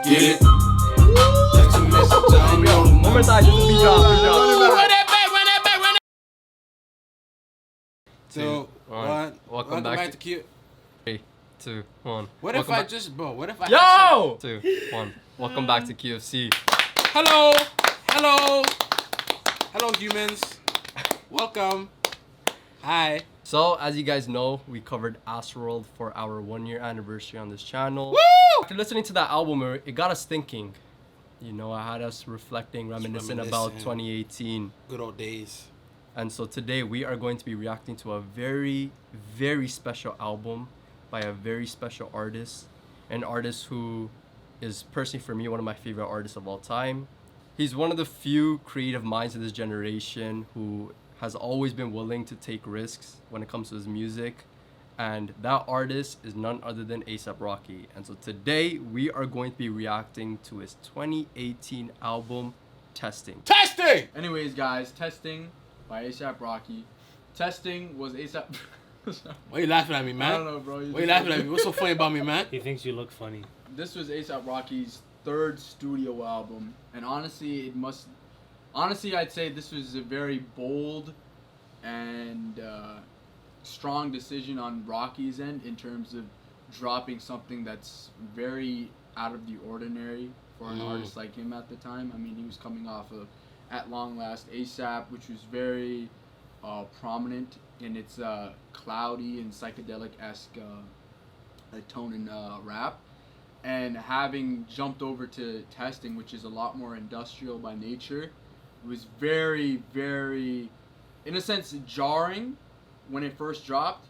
Get it? Left a message, I don't know. One more time, just a beat drop. Run that back, run that back, run that. 2, 1. Welcome back to Q. 3, 2, 1. What if I just, bro? What if I? Yo! 2, 1. Welcome back to QFC. Hello, hello, hello, humans. Welcome. Hi. So, as you guys know, we covered Astroworld for our 1-year anniversary on this channel. Woo! After listening to that album, it got us thinking. You know, I had us reflecting, reminiscing about 2018. Good old days. And so today we are going to be reacting to a very, very special album by a very special artist. An artist who is personally for me one of my favorite artists of all time. He's one of the few creative minds of this generation who has always been willing to take risks when it comes to his music. And that artist is none other than A$AP Rocky. And so today we are going to be reacting to his 2018 album, Testing. Testing! Anyways, guys, Testing by A$AP Rocky. Testing was A$AP... Why you laughing at me, man? I don't know, bro. Why you laughing at me? What's so funny about me, man? He thinks you look funny. This was A$AP Rocky's 3rd studio album. And honestly, I'd say this was a very bold and strong decision on Rocky's end in terms of dropping something that's very out of the ordinary for an artist like him at the time. I mean, he was coming off of At Long Last A$AP, which was very prominent in its cloudy and psychedelic-esque tone and rap. And having jumped over to Testing, which is a lot more industrial by nature, it was very, very, in a sense, jarring when it first dropped.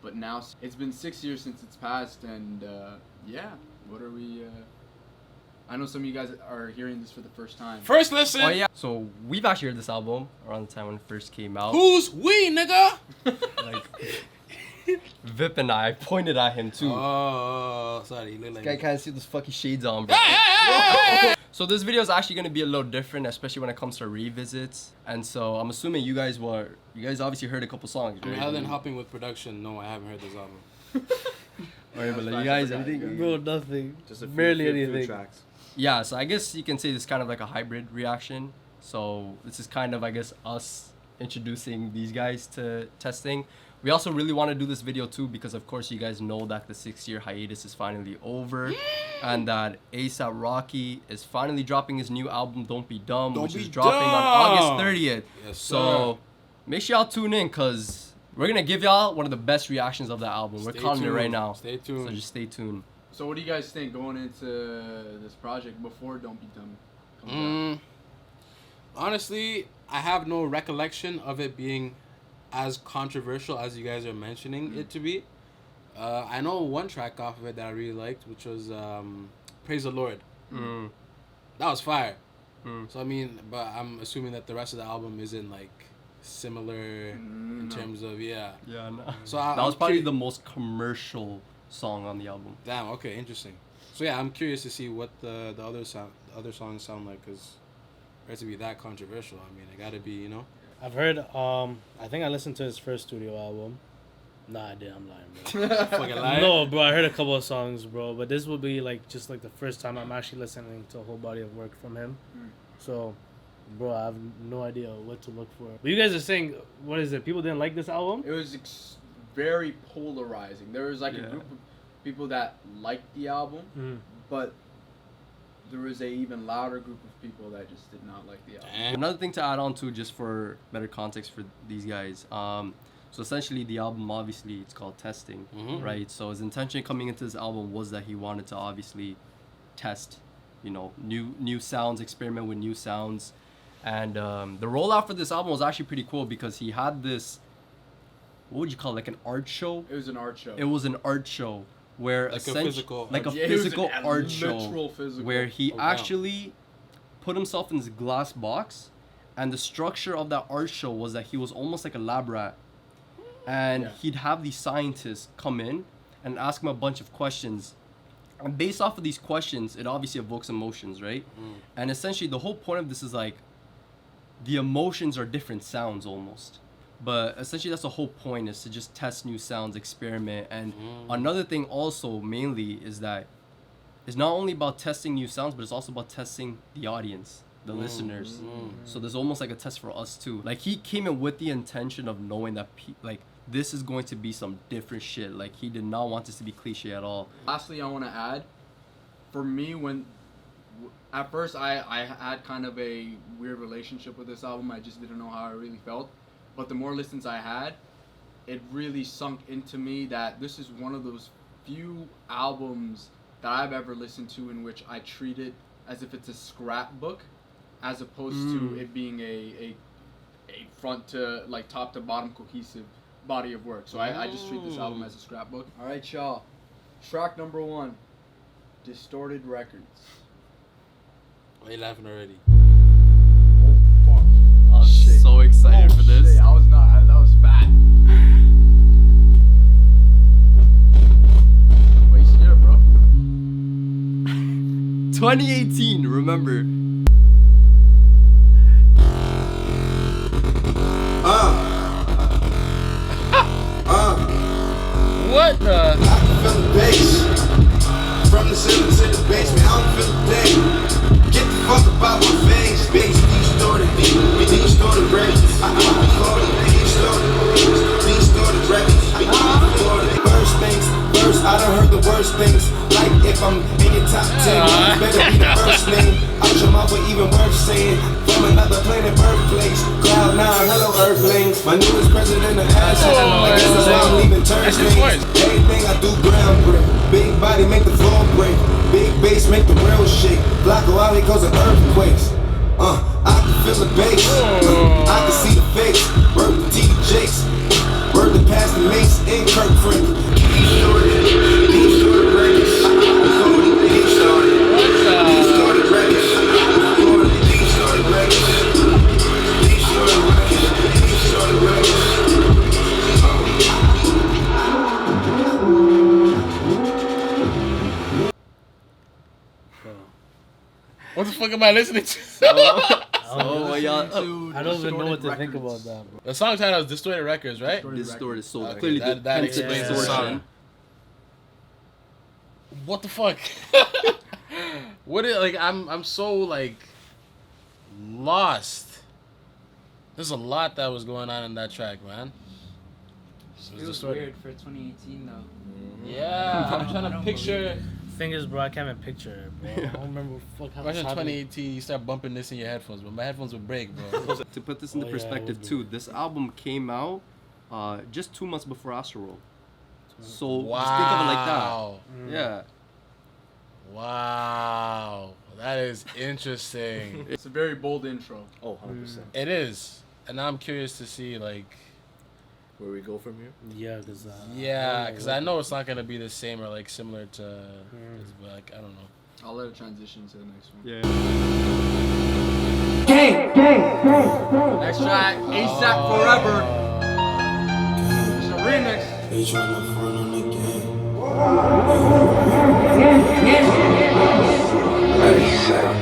But now it's been 6 years since it's passed, and yeah, what are we? I know some of you guys are hearing this for the first time. First listen. Oh yeah. So we've actually heard this album around the time when it first came out. Who's we, nigga? Like Vip and I pointed at him too. Oh, sorry. You look like I can't see those fucking shades on, bro. So this video is actually gonna be a little different, especially when it comes to revisits. And so I'm assuming you guys obviously heard a couple songs, I right? mean, other than helping with production, no, I haven't heard this album. Alright, but like, you guys, anything? Bro, nothing. Just a few, barely few anything. tracks. Yeah, so I guess you can say this is kind of like a hybrid reaction. So this is kind of, I guess, us introducing these guys to Testing. We also really want to do this video too because of course you guys know that the 6-year hiatus is finally over and that A$AP Rocky is finally dropping his new album Don't Be Dumb, which is dropping on August 30th. Yes, so make sure y'all tune in because we're going to give y'all one of the best reactions of the album. We're calling it right now. Stay tuned. So just stay tuned. So what do you guys think going into this project before Don't Be Dumb comes out? Honestly, I have no recollection of it being as controversial as you guys are mentioning it to be. I know one track off of it that I really liked, which was Praise the Lord. That was fire. So I mean, but I'm assuming that the rest of the album isn't like similar in terms of Yeah, no. So that was probably the most commercial song on the album. Damn. Okay. Interesting. So yeah, I'm curious to see what the other songs sound like, because for it to be that controversial, I mean, it gotta be, you know. I've heard, I think I listened to his first studio album. Nah, I did. I'm lying, bro. Fucking lie. No, bro, I heard a couple of songs, bro. But this will be like just like the first time I'm actually listening to a whole body of work from him. So, bro, I have no idea what to look for. But you guys are saying, what is it? People didn't like this album? It was very polarizing. There was like a group of people that liked the album, but there was a even louder group of people that just did not like the album. Another thing to add on to, just for better context for these guys, so essentially the album, obviously it's called Testing, right? So his intention coming into this album was that he wanted to obviously test, you know, new sounds, experiment with new sounds. And the rollout for this album was actually pretty cool because he had this, what would you call it, like an art show? It was an art show. It was an art show where Like a physical art show literal physical. where he actually put himself in this glass box, and the structure of that art show was that he was almost like a lab rat, and he'd have these scientists come in and ask him a bunch of questions, and based off of these questions it obviously evokes emotions, right? And essentially the whole point of this is like the emotions are different sounds almost. But essentially, that's the whole point, is to just test new sounds, experiment. And another thing also mainly is that it's not only about testing new sounds, but it's also about testing the audience, the listeners. So there's almost like a test for us too. Like, he came in with the intention of knowing that like this is going to be some different shit. Like, he did not want this to be cliche at all. Lastly, I want to add, for me, at first I had kind of a weird relationship with this album. I just didn't know how I really felt. But the more listens I had, it really sunk into me that this is one of those few albums that I've ever listened to in which I treat it as if it's a scrapbook, as opposed to it being a front to, like, top to bottom cohesive body of work. So I just treat this album as a scrapbook. All right, y'all. Track number 1, Distorted Records. Why are you laughing already? I'm so excited for this. Shit, I was not. That was fat. Why you scared, bro? 2018, remember. What the? I can feel the bass. From the ceiling to the basement, I don't feel the thing. Get the fuck about my face. Bass, distorted, distorted records. I call it distorted records. Worst things, first, I done heard the worst things. Like, if I'm in your top 10, you better be the first thing. Out your mouth, or even worse saying, from another planet, birthplace. Cloud 9, hello Earthlings. My newest president of asshole. Like, this is why I'm leaving Turslings. Everything I do, ground break. Big body make the floor break. Big bass make the world shake. Blocko out here causing earthquakes. I can feel the bass. I can see the face. Word to T. Jakes. Word to pass the mace in Kirk Frank. Distorted records. Distorted records. Distorted records. Distorted records. What the fuck am I listening to? Y'all, I don't even know what to think about that, bro. The song title is Distorted Records, right? distorted. So Okay, clearly that the explains the distortion. song. What the fuck? What is, like, I'm so, like, lost. There's a lot that was going on in that track, man. It was weird for 2018 though. Yeah, I'm trying to picture. Thing is, bro, I can't even picture it, bro. I don't remember what the fuck Imagine happened. 2018, you start bumping this in your headphones, but my headphones would break, bro. To put this into Oh, yeah, perspective it would too, this album came out just 2 months before Astro World. So Wow. just think of it like that. Yeah. Wow. That is interesting. It's a very bold intro. Oh, 100%. It is. And now I'm curious to see, like, Where we go from here? Yeah, because yeah, because I know it's not going to be the same or, like, similar to, but, like, I don't know. I'll let it transition to the next one. Yeah. Next track, ASAP Forever. It's a remix. They tryna front on the game.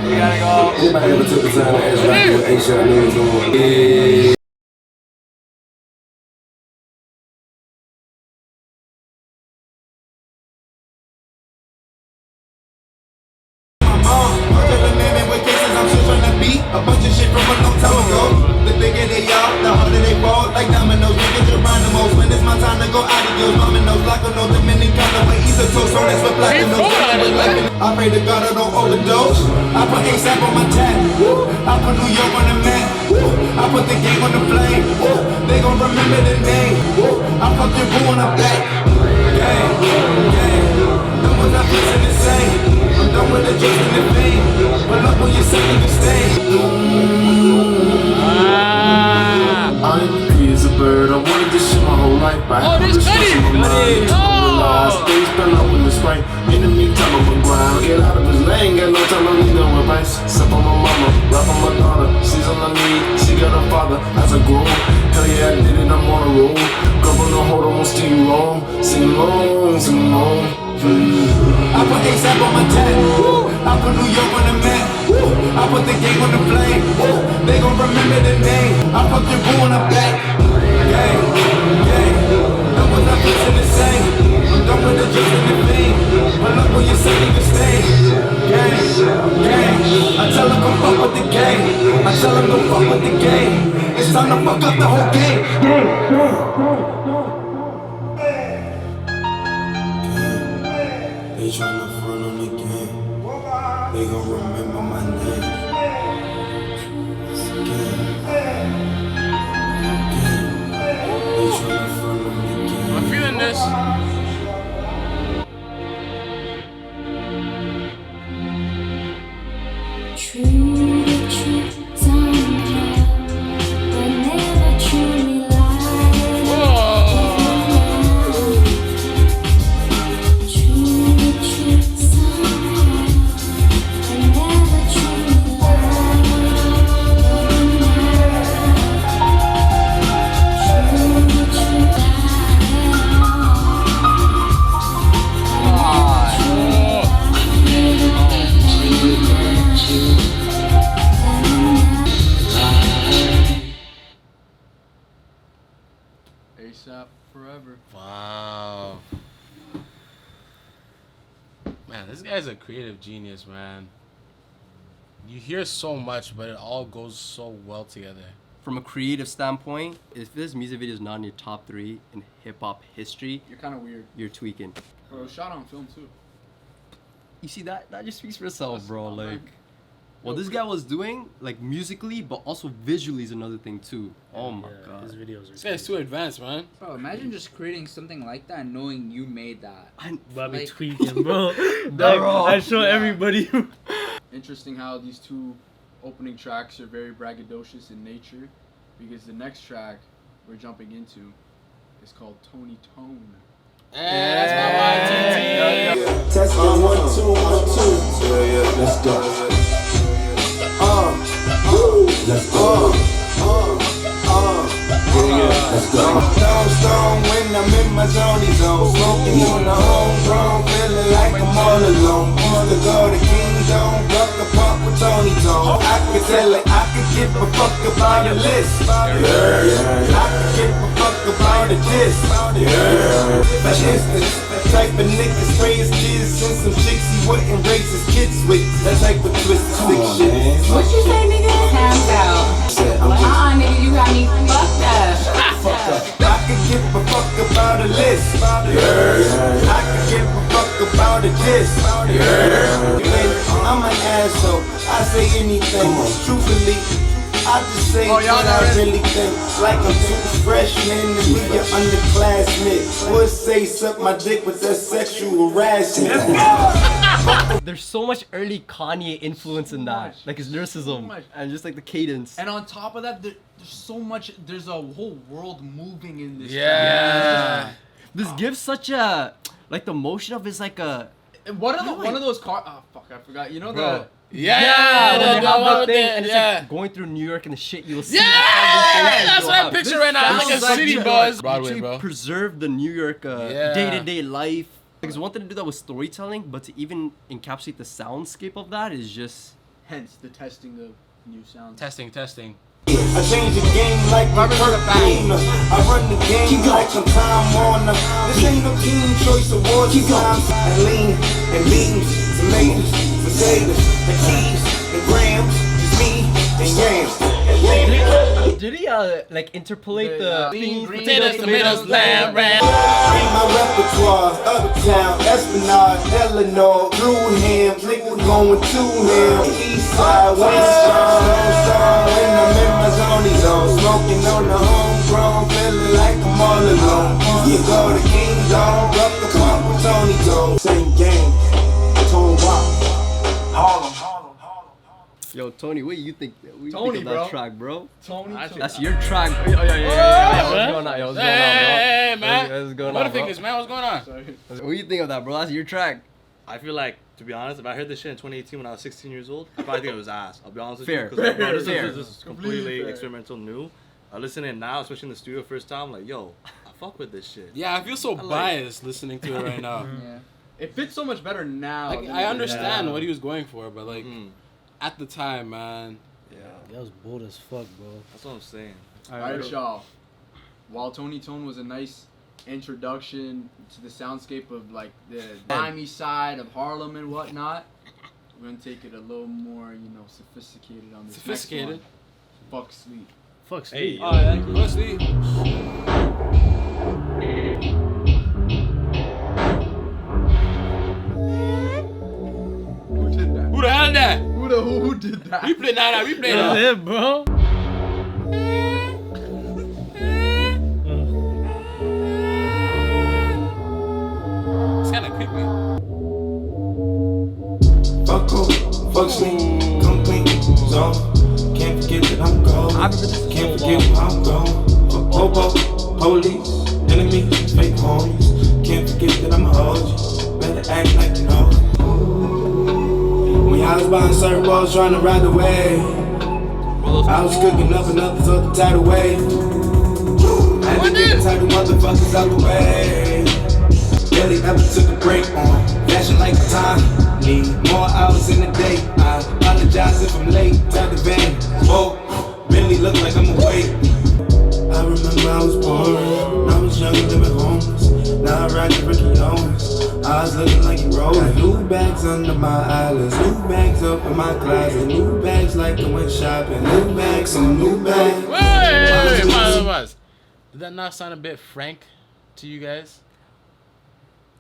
We gotta go. Anybody ever took the time to ask like what A$AP niggas on? Yeah. A bunch of shit from a long time ago. The bigger they are, the harder they fall. Like dominoes, niggas Geronimo's. When it's my time to go adios, dominoes. Like a no Dominicano, way either toast on that's what black and no. I pray to God I don't overdose. I put A$AP on my tab. I put New York on the map. I put the game on the flame. They gon' remember the name. I fucked your boo on the back. Gang, gang. No one's not fixing the same. I'm done with the jokes and the fame. But look when you're saying you stay. I'm free as a bird. I wanted this shit my whole life. Oh, this Cudi! Things spell out when it's right. In the meantime, I'm on grind. Get out of his lane. Got no time, I need no advice. Sup on my mama, rap on my daughter. She's all I need. She got her father as I grow. Hell yeah, I did it. I'm on a roll. Girl, no hold on, steal you long. Sing along, sing along. I put A$AP on my tab. I put New York on the map. I put the game on the flame. They gon' remember the name. I fucked your boo on the back. gang. No one's not pushing the same. I'm done with the just and the fame. Pull up when you say you can stay. Gang. I tell them come fuck with the gang. I tell them don't fuck with the game. It's time to fuck up the whole game. They tryna front on the game. They gon' remember my name. They tryna front on the game. I'm feeling this. ASAP forever. Wow. Man, this guy's a creative genius, man. You hear so much, but it all goes so well together. From a creative standpoint, if this music video is not in your top 3 in hip-hop history, You're kind of weird. you're tweaking. Bro, it was shot on film too. You see, that just speaks for itself, That's bro. not Like, bad. what this guy was doing, like, musically, but also visually is another thing, too. Oh, my Yeah, his God. videos are This guy's too advanced, man. Bro, imagine just creating something like that and knowing you made that. But I be Like- tweaking, bro. Bro. I show Yeah. everybody. Interesting how these two opening tracks are very braggadocious in nature, because the next track we're jumping into is called Tony Tone. That's my boy, TT. Testing 1, 2, 1, 2. Yeah, let's go. Let's go. Let's go. Stone when I'm in my zone, smoking on the homegrown, feeling like I'm all alone. Used to go to Kingdom, rock the park with Tony Tone. I could tell it, I could give a fuck about a list. I could give a fuck about a diss. For instance, type of nigga spray his kids and some chicks he wouldn't raise his kids with. That type of twisted sick shit. What you say, nigga? Hands out. Nigga, you got me fucked up. I could give a fuck about a list. I could give a fuck about a diss. I'm an asshole. I say anything. Truthfully, I just say what I really think. Like I'm two freshmen and we your underclassmen. Would say suck my dick with that sexual harassment. There's so much early Kanye influence in that. much. Like his lyricism much. and just like the cadence. And on top of that, there's so much. There's a whole world moving in this. Yeah. This gives such a, like the motion of it's like a, And one of those cars. Oh fuck, I forgot. You know Bro. Yeah, when the they have one that with thing, the- and it's yeah. like going through New York and the shit you'll see. Yeah, that's what I picture This right now. It's like a sounds city you buzz. Broadway, Broadway, bro. Preserve the New York Yeah. day-to-day life. Because one thing to do that with storytelling, but to even encapsulate the soundscape of that is just. Hence the testing of new sounds. Testing. I change the game like I'm Warner. I run the game like I'm Time Warner. This ain't no team choice awards. Time and lean and beans, tomatoes, potatoes, and cheese and grams. Just me and yams. Did he like interpolate The, the beans, things, potatoes, Tomatoes, lamb, ram. Ain't my repertoire, Uptown, Esplanade, Eleanor, Drew Ham, nigga going to him. Eastside, West Strong, when I'm in my zone, smoking on the homegrown, feeling like I'm all alone. You go to Kingdom, rock the park with Tony Tone. Same game, Tone Rock, Harlem. Yo, Tony, what do you think? What do you Tony, think of that bro. track, bro? Tony. That's your track. Oh, yeah. What's going on? Yo, what's going on, bro? Hey, man. What's going What on, the bro? thing is, man? What's going on? Sorry. What do you think of that, bro? That's your track. I feel like, to be honest, if I heard this shit in 2018 when I was 16 years old, I probably think it was ass. I'll be honest with Fair. you. Because Fair. this is Completely completely fair. experimental, new. I listen to it now, especially in the studio first time, like, yo, I fuck with this shit. Yeah, I feel so biased listening to it right now. Yeah. It fits so much better now. Like, than I it did understand then. what he was going for, but like Mhm. at the time, man. Yeah, That was bold as fuck, bro. that's what I'm saying. Alright, y'all. while Tony Tone was a nice introduction to the soundscape of like the grimy side of Harlem and whatnot, we're gonna take it a little more, you know, sophisticated on this. Sophisticated. Next one. Fuck Sleep. Fuck Hey, Sleep. Fuck Sleep. Who did that? Who the hell is that? Who did that? Replay that. Replay That's that. it, bro. It's kind of creepy. Fuck cool, fuck sleep, come clean, zone. Can't forget that I'm gone. Can't forget where I'm gone. Fuck popo, police, enemies, fake homies. Can't forget that I'ma hold you. Better act like you know. When I was buying surfboards trying to ride the wave, I was cooking up another sort of tidal wave. I had to get the title motherfuckers out the way. Barely ever took a break on fashion like the time. Need more hours in the day. I apologize if I'm late. Tell the van, whoa, really look like I'm awake. I remember I was born, I was young and living homeless. Now I ride the Ricky Owens. I was looking like you rolling. New bags under my eyelids, new bags up in my closet, new bags like I went shopping, new bags and new bags. Wait. Did that not sound a bit frank to you guys?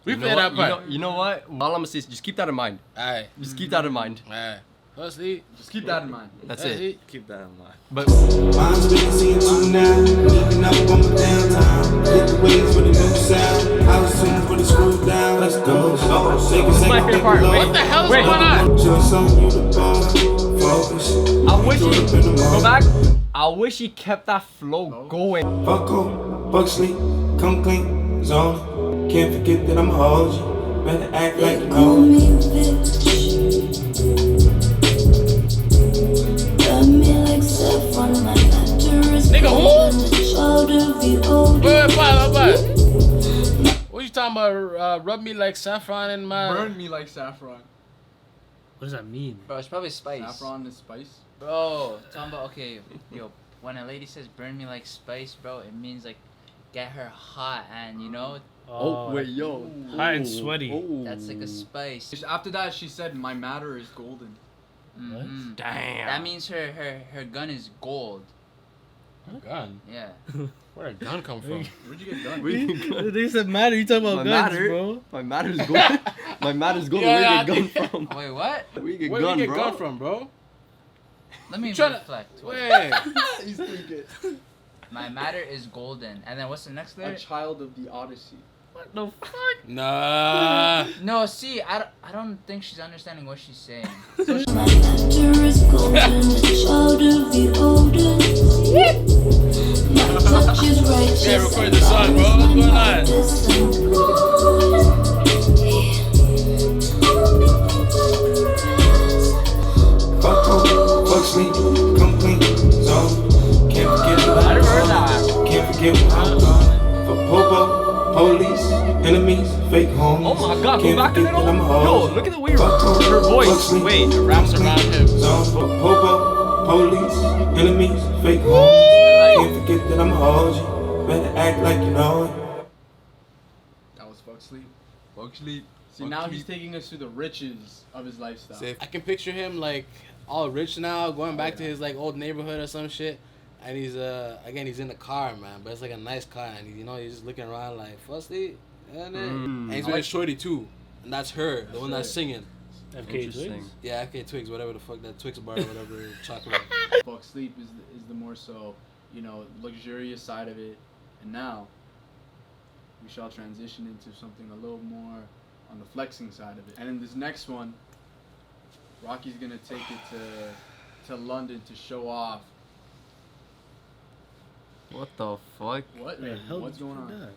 Replay that part. You know what? All I'm gonna say is just keep that in mind. Alright. Just keep that in mind. Alright. Fuck Sleep. Just keep that in mind. That's That's it. Keep that in mind. But Mine's been seeing you now, looking up on my downtown. Hit the waves with a new sound. I was tuned for the screw down. Let's go. This is my favorite part. What the hell is going on? Just on you the ball. Focus. I wish he go back. I wish he kept that flow going. Fuck cool, fuck sleep, come clean, zone. Can't forget that I'ma hold you. Better act like you know. Nigga, who? Wait. What you talking about? Rub me like saffron in my. Burn me like saffron. What does that mean? Bro, it's probably spice. Saffron is spice. Bro, talking about, okay, yo, when a lady says burn me like spice, bro, it means like get her hot and, you know, Oh wait, yo. Hot and sweaty. that's like a spice. After that, she said, "My matter is golden." Mhm. Damn. That means her gun is gold. Gun. Yeah. Where'd a gun come from? Where'd you get done? They said matter. You talking about guns, bro? My matter's gold. My matter's gold. Yeah, Where you get gun from? Wait, what? Where you get Where gun, you get bro? gun from, bro? Let me Tryna- reflect. Wait. He's thinking. My matter is golden. And then what's the next A lyric? child of the Odyssey. What the fuck? Nah. No, see, I don't think she's understanding what she's saying. My matter is golden, a child of the oldest. My touch is righteous. Yeah, record the song, bro. What's going on? Fuck cool, fuck sleep, come clean, zone. Can't forget that I I'm never heard gone. that. Can't forget where I'm gone. For popo, police, enemies, fake homies. Oh my god, go Can't back a forget little. that I'm Yo, home. look at the way her Fuck cool, fuck voice. sleep, Wait, come wraps clean, around him. zone. For popo, police, enemies, fake homies. Can't forget that I'm hold you. Better act like you know it. That was fuck sleep. Fuck sleep. See, now he's taking us to the riches of his lifestyle. Safe. I can picture him like all rich now, going back to his like old neighborhood or some shit, and he's again he's in the car, man, but it's like a nice car, and he's just looking around like firstly, and he's with a shorty too, and that's her, the one that's singing. FK Twigs? Yeah, FK Twigs, whatever the fuck that Twix bar or whatever chocolate. Fuck sleep is the more so, you know, luxurious side of it, and now we shall transition into something a little more on the flexing side of it. And in this next one, Rocky's gonna take it to London to show off. What the fuck? What? The hell What's did you going do on?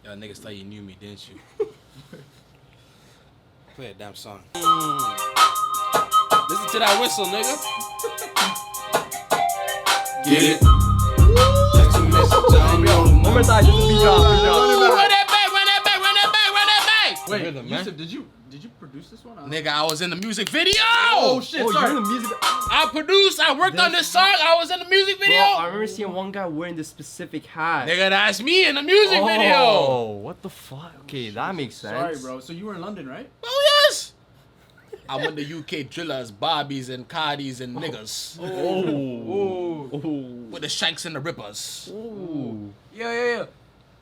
Y'all niggas thought you knew me, didn't you? Play a damn song. Listen to that whistle, nigga. Get it? That's a message I know. Remember that just be dropped. Run that back, run that back, run that back, run that back. Wait, Rhythm, man. Yousif, did you produced this one? Nigga, I was in the music video. Oh shit! Oh, Sorry. you're in the music. I produced. I worked on this song. I was in the music Bro, video. I remember seeing one guy wearing this specific hat. Nigga, that's me in the music video. Oh, what the fuck? Okay, that makes sense. Sorry, bro. So you were in London, right? Oh yes. I'm with the UK drillers, Barbies and Cardis and niggas. Oh. With the shanks and the rippers. Oh. Yo.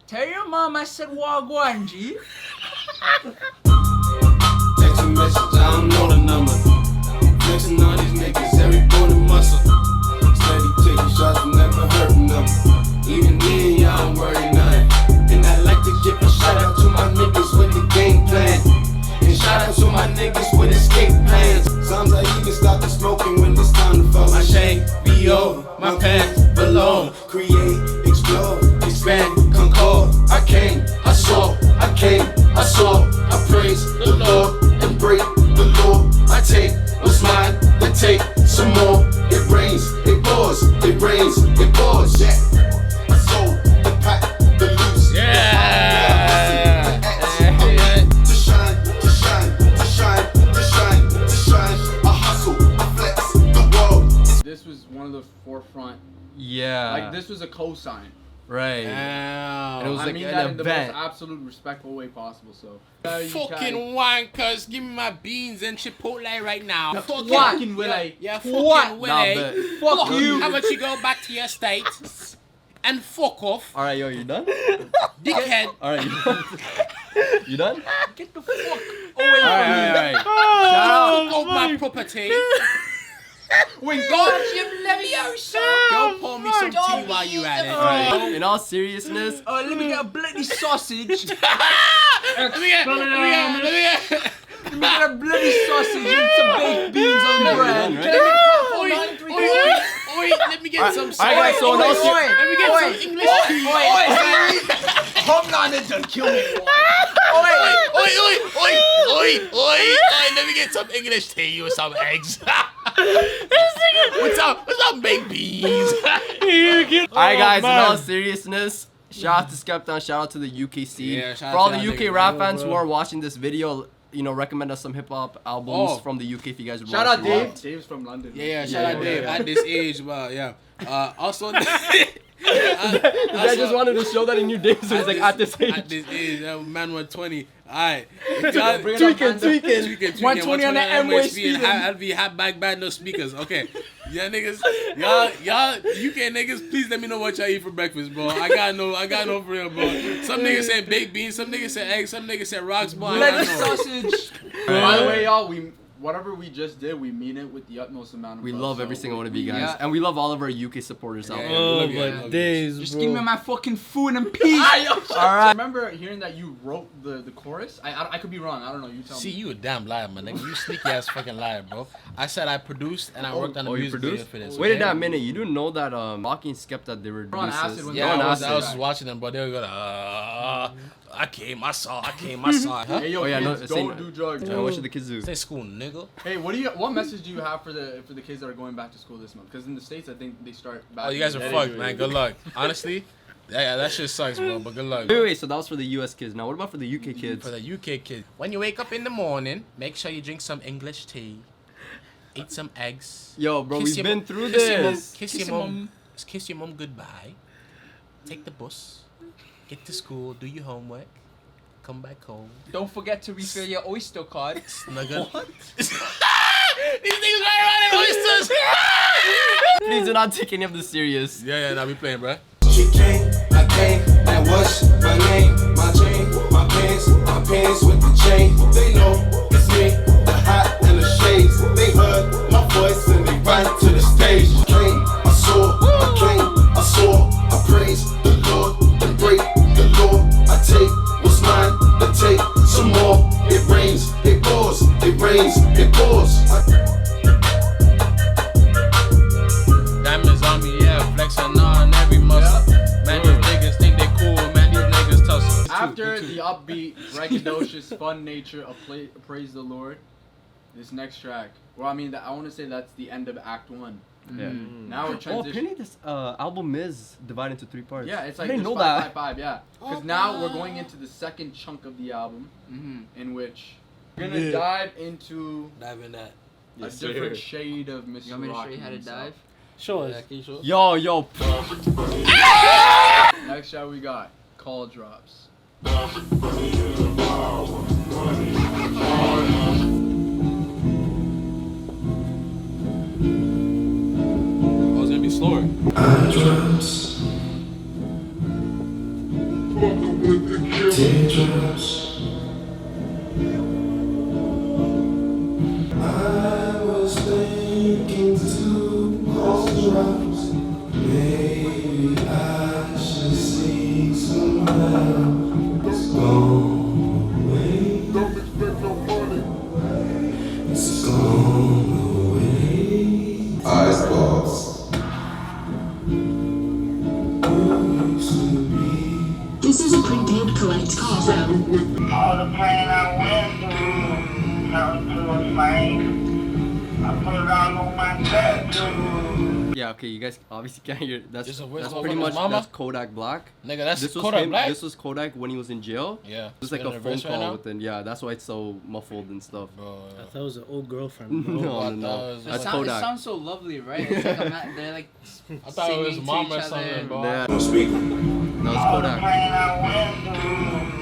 Tell your mom I said wagwan, G. Text a message, I don't know the number. Flexing on these niggas, every bone and muscle. Steady taking shots, but never hurting them. Even then, y'all don't worry nothing. And I like to give a shout out to my niggas with the game plan. And shout out to my niggas with escape plans. Sometimes I even stop the smoking when it's time to fall. My shame be over, my pants below. Create, explode, expand, concord. I came, I saw, I came, I saw. I praise the Lord and break the law. I take what's mine, then take some more. It rains, it pours, it rains, it pours. Yeah, I sold the pack, the loose. Yeah. To shine, to shine, to shine, to shine, to shine. I hustle, I flex the world. This was one of the forefront. Yeah. Like this was a cosign. Right. Damn. It was I like mean an that in the most event. absolute respectful way possible. So. Fucking wankers, give me my beans and Chipotle right now. Fucking Willie. Yeah, What? fucking Nah, Willie. but- Fuck you. How about you go back to your state and fuck off, All right, yo, you done? dickhead? All right, you done? You done? Get the fuck away All from right. Fuck off my property. Wait, God, Jim Leviosa. Go pour me some tea while you at it. All right. In all seriousness, Let me get a bloody sausage. Let me get. Let me get a bloody sausage and some baked beans on the bread. Right? Can I Oi, make purple oi, 934? oi, oi, let me get some. Alright, guys, so in all ser- Let me get some English tea. Homelander done kill me. Oi, let me get some English tea with some eggs. What's up, baked beans? Alright, guys, in all man. seriousness, shout out to SKEPTA, shout out to the UK scene. Yeah, shout For out all to the y'all UK niggas, rap bro, fans who bro. are watching this video, you know, recommend us some hip hop albums Oh. from the UK if you guys would Shout want out to see Dave. Dave's from London. Yeah, shout out Dave. yeah. At this age, well, yeah. Also, This guy just wanted to show that he knew Dave, so he's like, at this age. At this age, man, 120. Alright. Tweaking. 120 on the M-way and speeding. I'll be hot back bad, no speakers. Okay. Yeah, niggas. Y'all, UK niggas, please let me know what y'all eat for breakfast, bro. I got no for real, bro. Some niggas say baked beans, some niggas say eggs, some niggas say rocks, boy. I Bloody don't know. sausage. By the way, y'all, whatever we just did, we mean it with the utmost amount of We love, love so every single one of you we- guys. Yeah. And we love all of our UK supporters out Yeah, there. we Oh, love you, my love you. days, Just bro. give me my fucking food and peace. I remember hearing that you wrote the chorus. I could be wrong. I don't know. You tell See, me. you a damn liar, man. Nigga, you sneaky ass fucking liar, bro. I said I produced and I worked on the you music video produced? for this. Wait okay? a minute, you do know that Mocking Skepta, they were We're on producers. acid when Yeah, They're on I was acid. watching them, but they were going, I came, I saw. Huh? Hey yo, Oh, yeah, no, kids, say- don't do drugs. What should the kids do? Stay school, nigga. Hey, what message do you have for the kids that are going back to school this month? Because in the States, I think they start back. Oh, you guys are in fucked, January. man. Good luck. Honestly, yeah, that shit sucks, bro. But good luck. Wait, so that was for the US kids. Now, what about for the UK kids? For the UK kid, when you wake up in the morning, make sure you drink some English tea, eat some eggs. Yo, bro, Kiss we've your been mom- through kiss your mom- this. Kiss your mom goodbye. Take the bus. Get to school. Do your homework. Come back home. Don't forget to refill your Oyster card. Snuggle. These niggas right around oysters. Please do not take any of this serious. Yeah, now we playing, bro. She came, I came, that was my name, my chain, my pants with the chain. They know it's me, the hat and the shades. They heard my voice and they ran to the stage. Came, I saw, I praise the Lord and break the law. I take what's mine, then take some more. It rains, it pours, it rains, it pours. Diamonds on me, yeah, flexing on every muscle. Man, these niggas think they cool, man, these niggas tussle. After the upbeat, braggadocious, fun nature of Praise the Lord, this next track. Well, I mean, I want to say that's the end of Act 1. Yeah. Now we're Oh, transitioning. apparently this album is divided into 3 parts. Yeah, it's I like didn't there's know five, that. five, five, yeah. Because now we're going into the second chunk of the album, in which We're gonna dive into Dive in that. a different shade of Mr. You want me to show Rocky you how to himself. dive? Show us. Yeah, can you show us? Yo. Next shot we got CALLDROPS. Oh, it's gonna be slower. Drops. Teardrops. I was thinking to CALLDROPS. Maybe I should see someone else. It's gone away. It's gone away. Eyeballs. This is a prepaid collect call phone. All the pain I went through, turned to a flame. I put it all on my tattoo. Yeah, okay, you guys obviously can't hear. That's Just a voice that's over pretty his much mama? that's Kodak Black. Nigga, that's This was Kodak him. Black. This was Kodak when he was in jail. Yeah. It was like a Spinning phone reverse right call now? with him. Yeah, that's why it's so muffled and stuff. Bro, I thought it was an old girlfriend, bro. No. It, That's it Kodak. sounds so lovely, right? It's like they're like I thought it was singing mom to or each something, other. bro. Yeah, Don't speak. that was All the Kodak. pain I went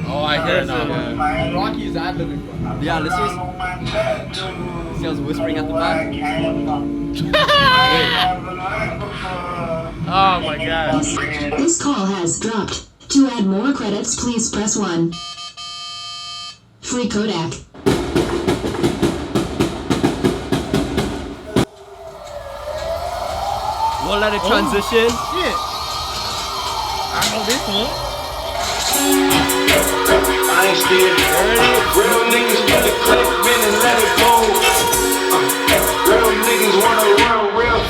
through, Oh, I hear it now. Yeah. Rocky is ad-libbing, bro. Yeah, put it listen. all on my tattoo. See, I was whispering at the back. Oh my god. This call has dropped. To add more credits, please press 1. Free Kodak. We'll let it transition. Shit. I know this one. I ain't scared. Real niggas put the clip in and let it go. Real niggas wanna run real.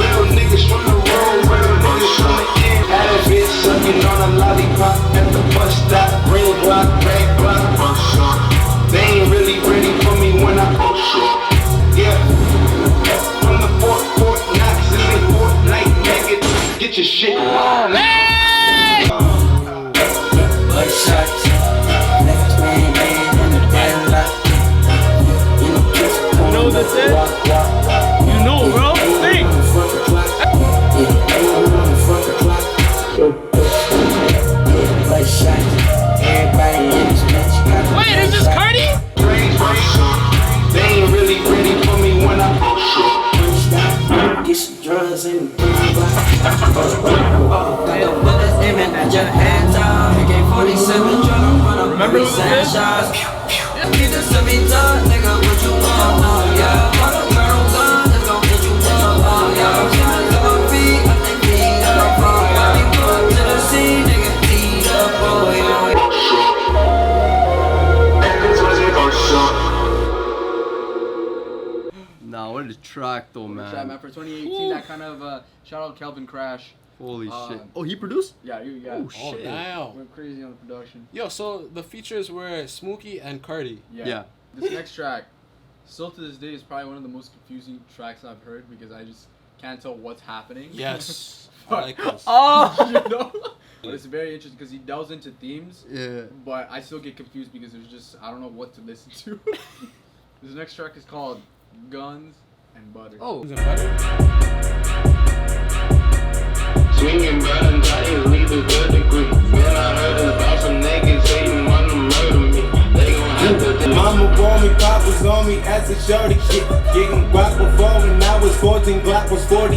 Real niggas wanna roll. Real niggas wanna end. Had a bitch sucking on a lollipop at the bus stop. Green block, red block. They ain't really ready for me when I push it. Yeah. From the Fort Knox, this ain't Fortnite, nigga. Get your shit on. Shots, next man in the padlock. You know what this is? You know, bro. Sing. Wait, is this Cardi? They ain't really ready for me when I push it. Get some drugs in the got the bullets aiming at your hands out. AK-47 tryna run up. Remember who this is? shots. Get this to me done, nigga. What you want? Yeah, all the girls on, let's go get you one. Yeah, shots on my feet, I think feet up. Yeah, we put to the scene, nigga. Feet up, oh yeah. Nah, what a track though, Man. man. For 2018, that kind of shout out Kelvin Crash. Holy Uh, shit. Oh, he produced? Yeah, Oh, Oh, shit. damn. went crazy on the production. Yo, so the features were Smokey and Cardi. Yeah. This next track, still to this day, is probably one of the most confusing tracks I've heard because I just can't tell what's happening. Yes. I like this. Oh, you know. But it's very interesting because he delves into themes, Yeah. but I still get confused because there's just I don't know what to listen to. This next track is called Guns and Butter. Oh, Swinging buttons, I didn't leave a good degree. Man, I heard about some niggas hating, wanna murder me. They gon' have to. Mama born me, pop was on me as a shorty kid. Getting guap before when I was 14, Glock was 40.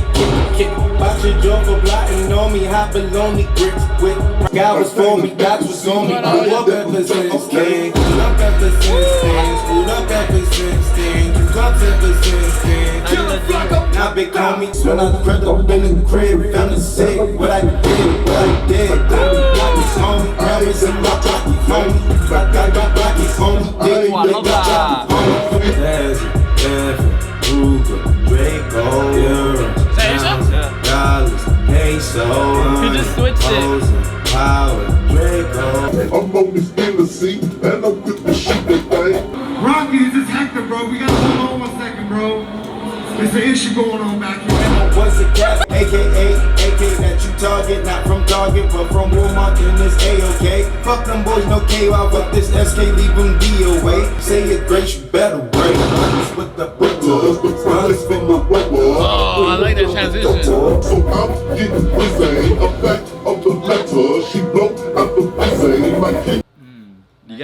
Kick. Watch your jaw for blotting on me, hot baloney grits with. God was for me, God was on me. Grew up ever since then. Grew up ever since then. Screwed up ever since then. Two cups ever since then. Kill the fuck up. Now big homies. When I crept up in the crib, found the sick. What I did. Rocky's homie. Grammys and Rocky's homie. Rocky's homie. Oh, I love that. He just switched it. I'm on this Hennessy, and I'm with the shit that thing. Rocky, this is Hector, bro. We gotta hold on 1 second, bro. There's an issue going on back here. What's the gas? AKA that you target, not from Target, but from Walmart, and it's A-OK. Fuck them boys, no KY, but this SK leave them DOA. Say it grace, you better break. With the Oh, I like that transition. So I'm getting busy. I'm back on the letter. She broke out the busy. My kid. Do you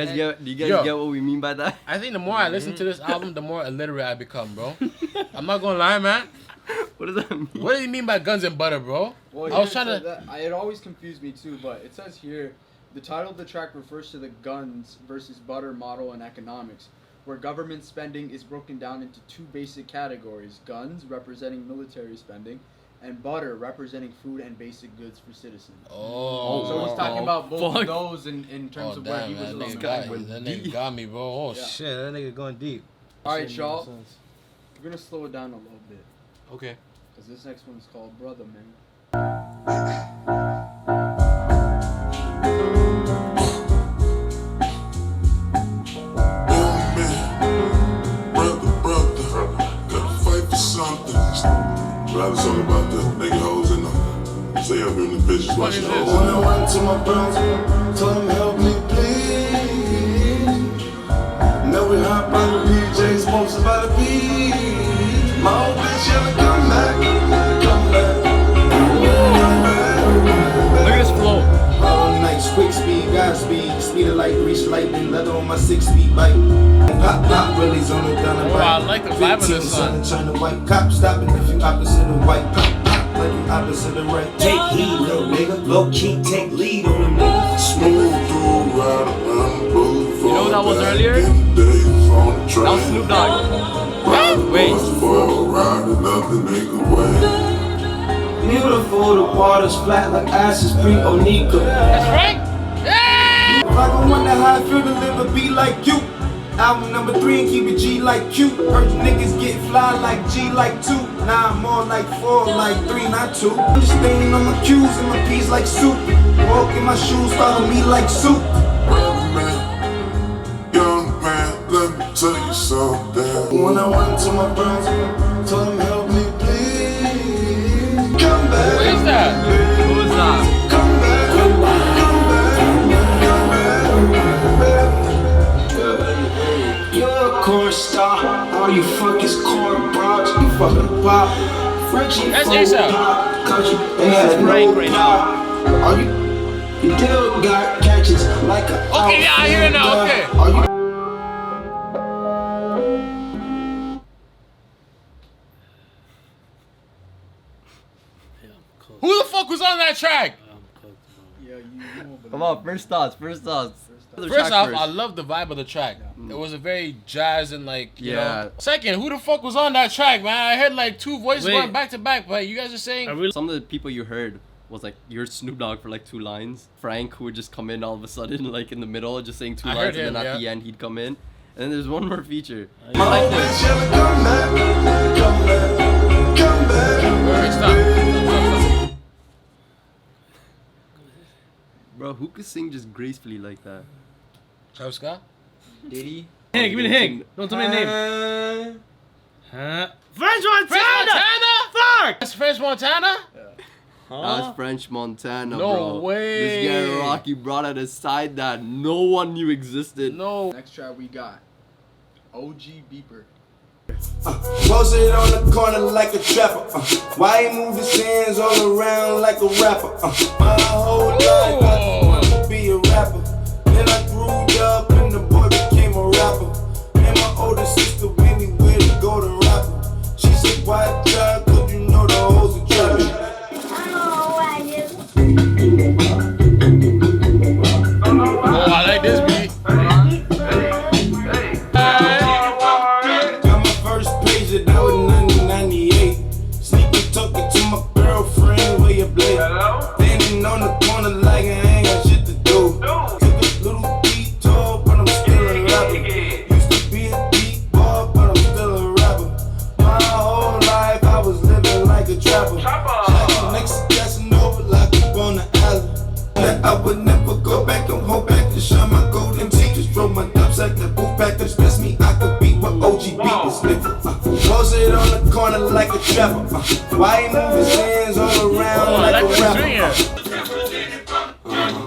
guys Yo. get what we mean by that? I think the more I listen to this album, the more illiterate I become, bro. I'm not gonna lie, man. What does that mean? What do you mean by guns and butter, bro? Well, I was trying to. it always confused me too, but it says here, the title of the track refers to the guns versus butter model in economics, where government spending is broken down into two basic categories: guns, representing military spending, and butter, representing food and basic goods for citizens. Oh. So he's talking about both fuck. of those in terms of where he was that along nigga the got, line. that nigga got me, bro. Oh Yeah. shit, that nigga going deep. Alright, y'all. We're gonna slow it down a little bit, Okay. because this next one's called Brother, man. Brother, gotta fight for something. Rather song about the nigga hoes in the. Say I'm in the bitches watching hoes. When I went to my bros, told him help me please. Now we hop on the PJ, smokes about the beat. My old bitch ever come back, come back. Look at this flow. All night, quick speed, Godspeed, speed of light, reach lightning, leather on my 6-speed bike. Pop, really's on the gun. Oh, I like the vibe of this song. China white cop stopping if you opposite of white. Pop, like you opposite of right. Take heed, little nigga. Low key, take lead on them niggas. Smooth dude, ride around the boulevard. You know what that was earlier? That was Snoop Dogg. Wait. Beautiful, the water's flat like ashes pre-Onika. That's right. Yeah. Like I wonder how I feel to live a beat like you. Album number 3 and keep it G like Q. Heard you niggas get fly like G like 2. Now I'm more like 4 like 3, not 2. I'm just staying on my Q's and my P's like soup. Walk in my shoes, follow me like soup. Young man, let me tell you something. When I went to my bros, told him help me please. Come back. What is that? Who is that? Come back. Come back. You're a corn star. All you fuck is corn broads. You fucking pop. Frenchie That's phone ASAP. pop. Country and This is Frank right now. Are you still got catches like a Okay, yeah, I hear it now. Okay. Are you Who the fuck was on that track? Yeah, you won't believe Come on, first thoughts. The First track off, first. I love the vibe of the track. It was a very jazz and like, you Yeah. know. Second, who the fuck was on that track, man? I heard like 2 voices Wait. going back to back, but you guys are saying. Some of the people you heard was like your Snoop Dogg for like 2 lines. Frank, who would just come in all of a sudden, like in the middle, just saying 2 I lines, heard and then him, at the yeah. end he'd come in. And then there's one more feature. my like old this. bitch ever come back? Come back. Come back. Wait, stop. Bro, who could sing just gracefully like that? Travis Scott? Diddy. Hey, give me the hint. Don't tell me the name. Huh? French Montana! Fuck! That's French Montana? That's French Montana, No bro. way. This guy Rocky brought out a side that no one knew existed. No. Next track we got OG Beeper. Posted on the corner like a trapper. Why he move his hands all around like a rapper? My whole life I just wanted to be a rapper. Then I grew up and the boy became a rapper. And my older sister went anywhere to go to rapper. She said, why try? Cause you know the hoes are trapping. Oh, I like this beat. Got my first page that was 1998. Sneaking talking to my girlfriend where you play. Standing on the corner like I ain't got shit to do. Took the booth back to stress me. I could beat what OG beat was nigga. Post it on the corner like a trapper. Why he move his hands all around like a rapper?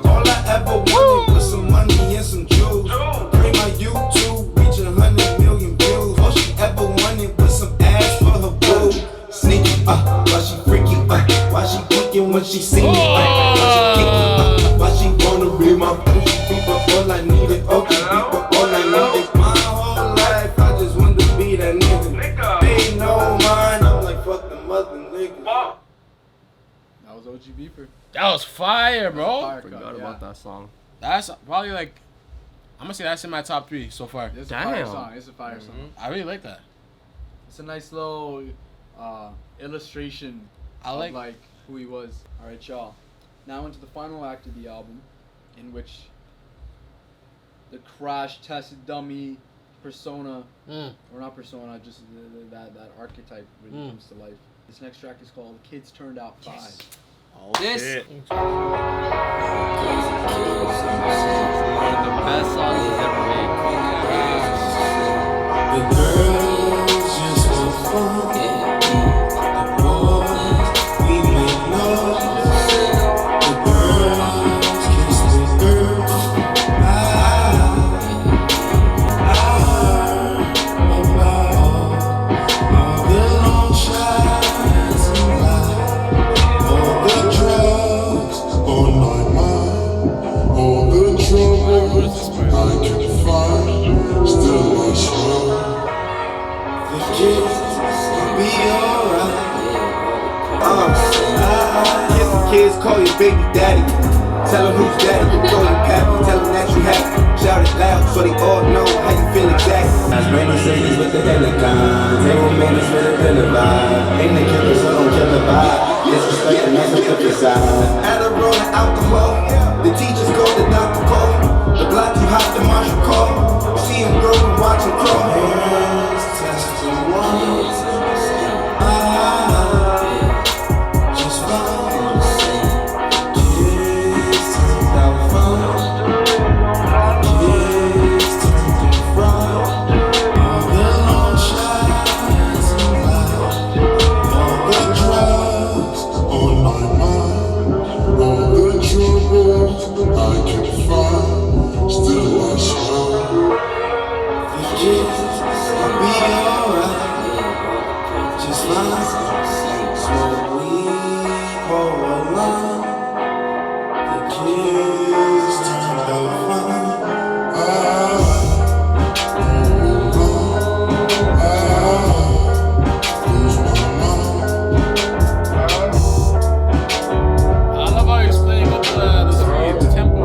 All I ever wanted was some money and some jewels. Pray my YouTube reach 100 million views. All she ever wanted was some ass for her boo. Sneaky, why she freaky, why she geeking when she see me, why she geeking, why she wanna be my people, all I needed, okay, people, all I needed. My whole life, I just wanted to be that nigga. They know mine, I'm like, fuck the mother nigga. That was OG Beeper. That was fire, bro. Fire Forgot cut, about that song. That's probably like, I'm gonna say that's in my top 3 so far. It's a fire song. It's a fire song. I really like that. It's a nice little illustration of like who he was. All right, y'all. Now into the final act of the album, in which the crash test dummy persona, or not persona, just that archetype really comes to life. This next track is called "Kids Turned Out 5." Oh, this shit. One of the best songs he's ever made. The girls just want fun. The boys, we make love. The girls kiss the girls. I about all the long shots in life, all the drugs on my mind, all the troubles I can find. Still I swear the kids will be alright. Kiss the kids, call your baby daddy. Tell them who's daddy, you call your pappy. Tell them that you happy. Shout it loud so they all know how you feel exactly. That's brain Mercedes with the intercom. Table manners with a dinner vibe. Ain't the killer, so don't kill the vibe. Disrespect and that's the flip side. Add a roll of alcohol. The teachers call, the doctor call. The block too hot, the marshal call. See him grow and watch him crawl. Hands testing once. Just fine. Kids turned out fine. Kids turned in front. All the long shots in life. All the drugs on my mind. All the troubles I can find. Still I swear the kids will be alright. Just fine. Smoke weed, pour a line. The kids turned out fine. Lose my mind. I love how he's playing up the speed, the tempo.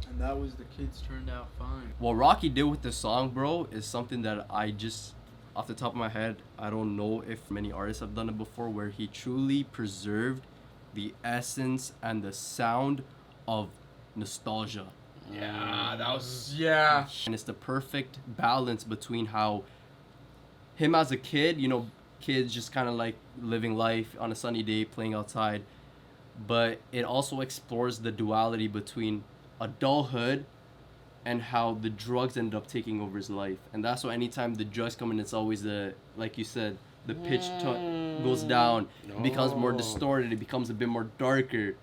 And that was "The Kids Turned Out Fine." What Rocky did with this song, bro, is something that I just, off the top of my head, I don't know if many artists have done it before, where he truly preserved the essence and the sound of nostalgia. Yeah, that was And it's the perfect balance between how him as a kid, you know, kids just kind of like living life on a sunny day, playing outside, but it also explores the duality between adulthood and how the drugs ended up taking over his life. And that's why anytime the drugs come in, it's always like you said, the pitch goes down, it becomes more distorted, it becomes a bit more darker.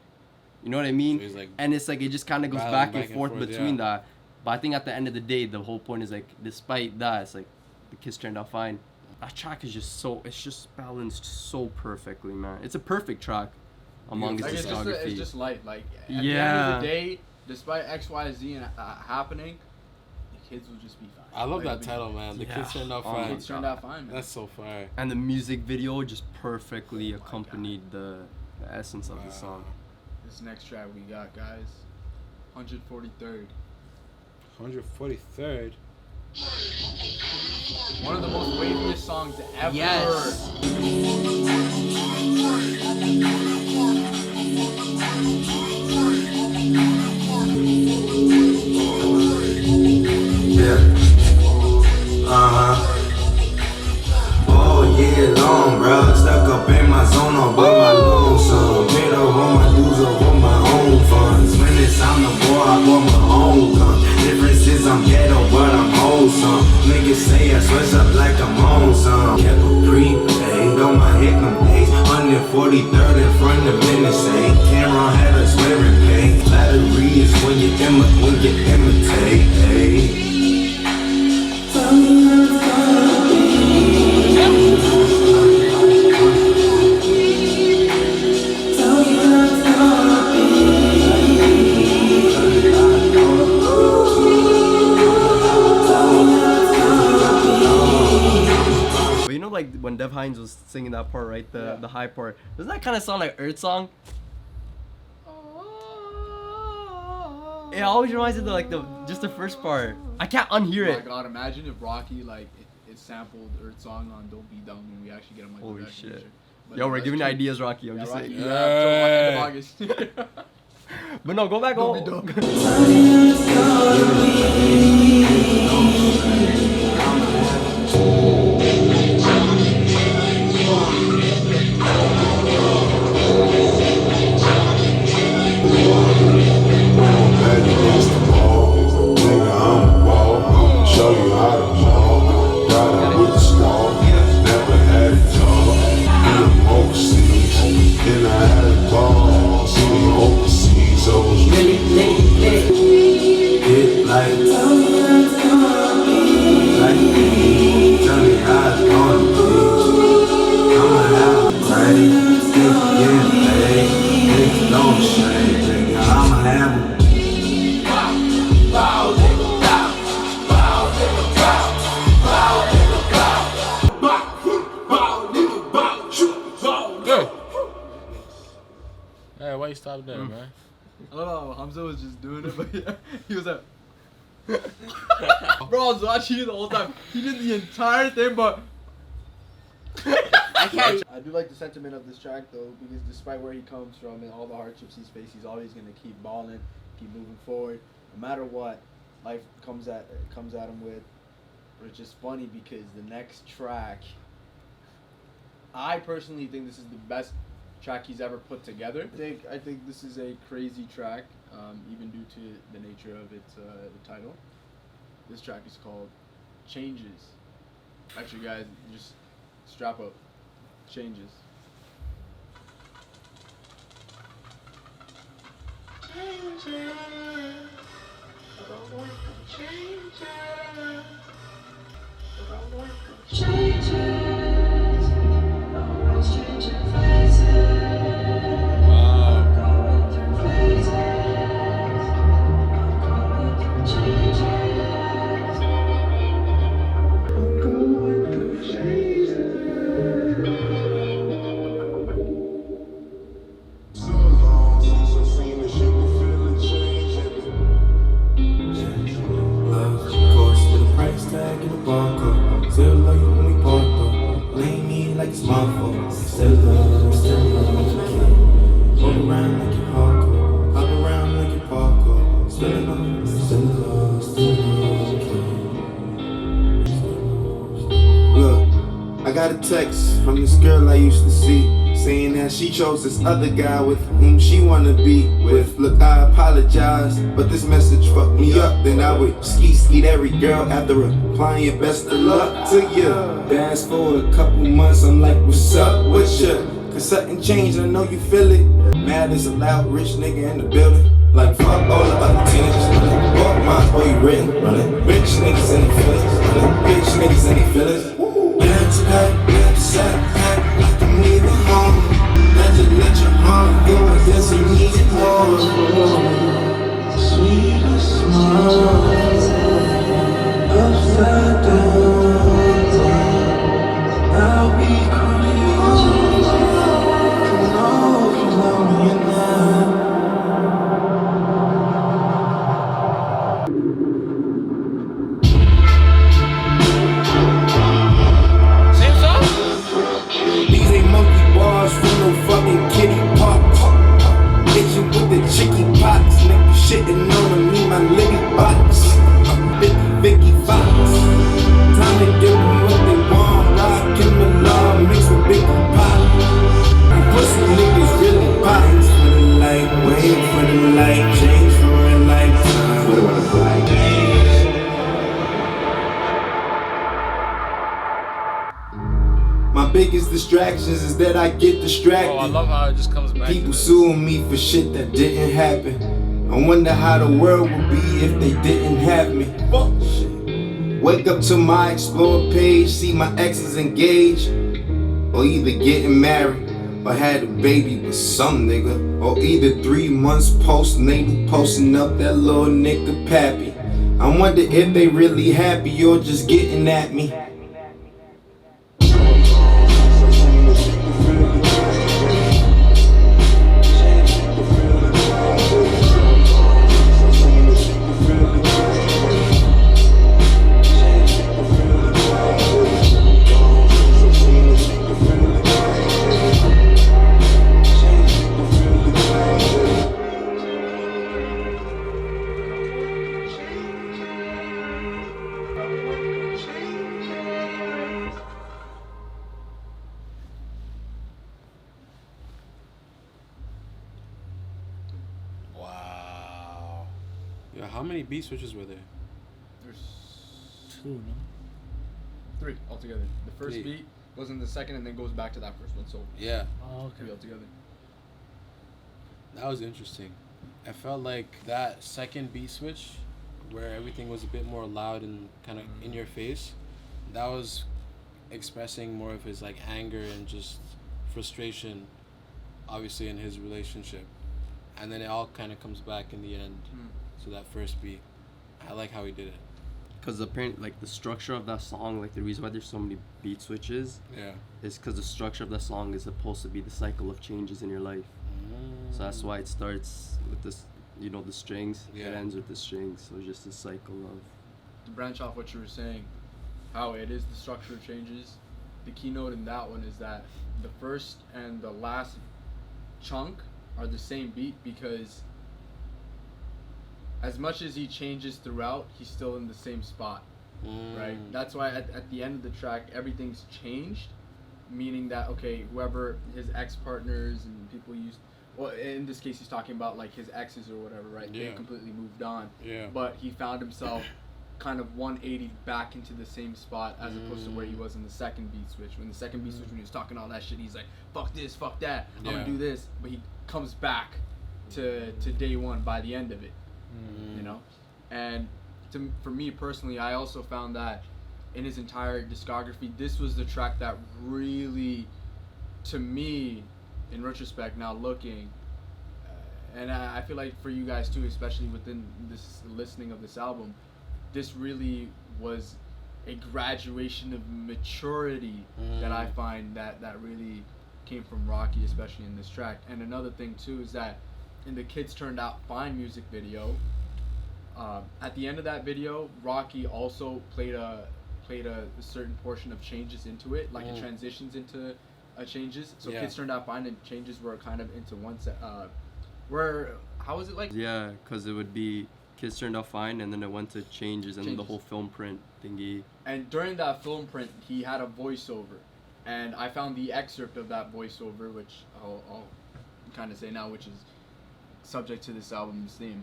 You know what I mean? So like and it's like it just kind of goes back and forth between that. But I think at the end of the day, the whole point is like, despite that, it's like the kids turned out fine. That track is just it's just balanced so perfectly, man. It's a perfect track among his like discography. it's just light. Like at the end of the day, despite X, Y, Z and happening, the kids will just be fine. I love that title, man. The kids turned out fine. The kids turned out fine, man. That's so fire. And the music video just perfectly accompanied the essence of the song. This next track we got, guys, 143rd. 143rd. One of the most waviest songs ever. Yes. All year long, bro. Stuck up in my zone, all by my lonesome. Paid off all my dues, up on my own funds. When it's 43rd in front of business, ain't Cameron had us wearing paint. Flattery is when you imitate, hey. But you know, like when Dev Hines was singing that part, right? The high part. Doesn't that kind of sound like Earth Song? It always reminds me of like just the first part. I can't unhear Oh it. my god, imagine if Rocky like it sampled Earth Song on Don't Be Dumb and we actually get him like Holy that shit. feature. But Yo, we're that's giving true. ideas, Rocky. I'm Yeah, just Rocky, saying. yeah, end of August. But no, go back home. Don't be dumb. Show you how to ball. Got it with the squall. Never had it all. Been overseas. Then I had a ball. Sitting overseas. So it was really it like tell me how it's gonna be. I'ma have a party. Getting paid. Niggas don't shade. I'ma have a Hey, why you stop there, man? I don't know, Hamza was just doing it, but yeah, he was like, bro, I was watching you the whole time. He did the entire thing, but I can't. I do like the sentiment of this track though, because despite where he comes from and all the hardships he's faced, he's always gonna keep balling, keep moving forward, no matter what life comes at him with. But it's just funny because the next track, I personally think this is the best track he's ever put together. I think this is a crazy track, even due to the nature of its the title. This track is called Changes. Actually, guys, just strap up. Changes. I got a text from this girl I used to see, saying that she chose this other guy with whom she wanna be with. Look, I apologize, but this message fucked me up. Then I would skeet every girl after replying best of luck to you. Fast forward a couple months, I'm like, what's up with ya? Cause something changed, I know you feel it. Mad as a loud rich nigga in the building. Like fuck all the other tenants, running. Fuck my boy, you written, running. Rich niggas in the feelings, running. Rich niggas in the feelings. Pack, like I'm leaving home. Let your heart go, I guess you need it more. Sweetest smile, upside down. I'll be crying. You know me now. Fucking kitty pops, bitchin' with the chicky pox, nigga shitting on me, my litty box, Vicky Fox, time to give them what they want, rock in the law, mixed with big pop, pussy niggas really pops, for the light, wait for the light, change for a lifetime, what do I look like? My biggest distractions is that I get distracted. Oh, I love how it just comes back. People suing me for shit that didn't happen. I wonder how the world would be if they didn't have me. Fuck shit. Wake up to my explore page, see my exes engaged, or either getting married or had a baby with some nigga, or either 3 months postnatal posting up that little nigga pappy. I wonder if they really happy or just getting at me. Wow. Yeah, how many beat switches were there? There's 2, no? 3 altogether. The first 3. beat goes in the second and then goes back to that first one. So Yeah, Oh, 3 okay. altogether. that was interesting. I felt like that second beat switch, where everything was a bit more loud and kind of in your face, that was expressing more of his like anger and just frustration, obviously in his relationship, and then it all kind of comes back in the end. So that first beat, I like how he did it. Because apparently, like the structure of that song, like the reason why there's so many beat switches, Yeah. is because the structure of the song is supposed to be the cycle of changes in your life. So that's why it starts with this, you know, the strings. Yeah. It ends with the strings. So it's just a cycle of. To branch off what you were saying, how it is the structure changes. The keynote in that one is that the first and the last chunk are the same beat, because as much as he changes throughout, he's still in the same spot, right? That's why at the end of the track, everything's changed, meaning that, okay, whoever his ex-partners and people used, well, in this case, he's talking about like his exes or whatever, right? Yeah. They completely moved on. Yeah. But he found himself kind of 180 back into the same spot as opposed to where he was in the second beat switch. When the second beat switch, when he was talking all that shit, he's like, fuck this, fuck that, I'm Yeah. gonna do this. But he comes back to day one by the end of it, you know? And for me personally, I also found that in his entire discography, this was the track that really, to me, in retrospect, now looking, and I feel like for you guys too, especially within this listening of this album, this really was a graduation of maturity that I find that really came from Rocky, especially in this track. And another thing too is that in the Kids Turned Out Fine music video, at the end of that video, Rocky also played a certain portion of changes into it, like it transitions into changes. So Yeah. Kids Turned Out Fine and changes were kind of into one set. Where how was it like? Yeah, because it would be Kids Turned Out Fine, and then it went to changes, and then the Changes. whole film print thingy. And during that film print, he had a voiceover, and I found the excerpt of that voiceover, which I'll kind of say now, which is subject to this album's theme.